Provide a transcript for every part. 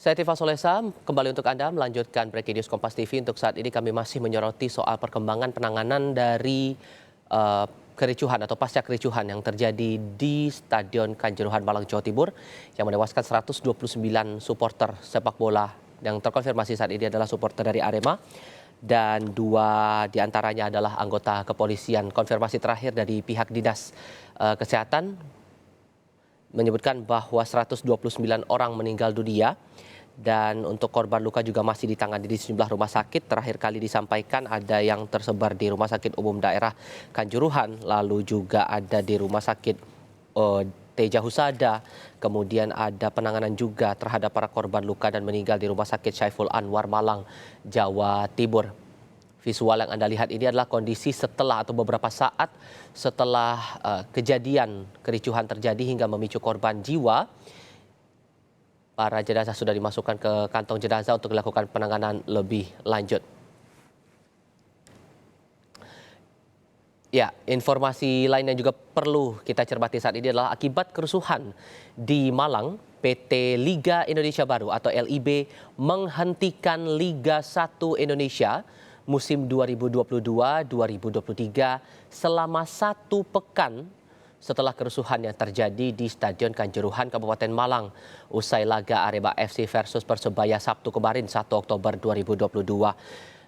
Saya Tifa Solesa, kembali untuk Anda melanjutkan Breaking News Kompas TV. Untuk saat ini kami masih menyoroti soal perkembangan penanganan dari kericuhan atau pasca kericuhan yang terjadi di Stadion Kanjuruhan Malang, Jawa Timur yang menewaskan 129 supporter sepak bola yang terkonfirmasi saat ini adalah supporter dari Arema dan 2 diantaranya adalah anggota kepolisian. Konfirmasi terakhir dari pihak Dinas Kesehatan menyebutkan bahwa 129 orang meninggal dunia dan untuk korban luka juga masih ditangani di sejumlah rumah sakit. Terakhir kali disampaikan ada yang tersebar di Rumah Sakit Umum Daerah Kanjuruhan, lalu juga ada di Rumah Sakit Teja Husada, kemudian ada penanganan juga terhadap para korban luka dan meninggal di Rumah Sakit Syaiful Anwar Malang, Jawa Timur. Visual yang Anda lihat ini adalah kondisi setelah atau beberapa saat setelah kejadian kericuhan terjadi hingga memicu korban jiwa. Para jenazah sudah dimasukkan ke kantong jenazah untuk dilakukan penanganan lebih lanjut. Ya, informasi lain yang juga perlu kita cermati saat ini adalah akibat kerusuhan di Malang, PT Liga Indonesia Baru atau LIB menghentikan Liga 1 Indonesia musim 2022-2023 selama 1 pekan setelah kerusuhan yang terjadi di Stadion Kanjuruhan Kabupaten Malang usai laga Arema FC versus Persebaya Sabtu kemarin 1 Oktober 2022.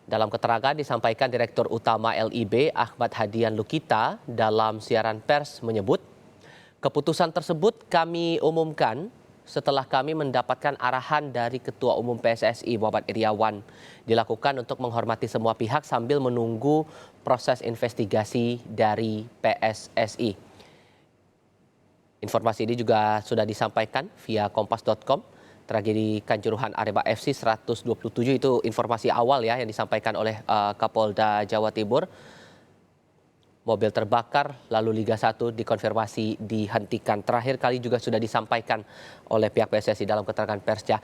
Dalam keterangan disampaikan Direktur Utama LIB Ahmad Hadian Lukita dalam siaran pers menyebut, keputusan tersebut kami umumkan setelah kami mendapatkan arahan dari Ketua Umum PSSI Muhammad Iriawan, dilakukan untuk menghormati semua pihak sambil menunggu proses investigasi dari PSSI. Informasi ini juga sudah disampaikan via kompas.com. Tragedi Kanjuruhan Arema FC 127 itu informasi awal ya yang disampaikan oleh Kapolda Jawa Timur. Mobil terbakar, lalu Liga 1 dikonfirmasi dihentikan. Terakhir kali juga sudah disampaikan oleh pihak PSSI dalam keterangan persnya.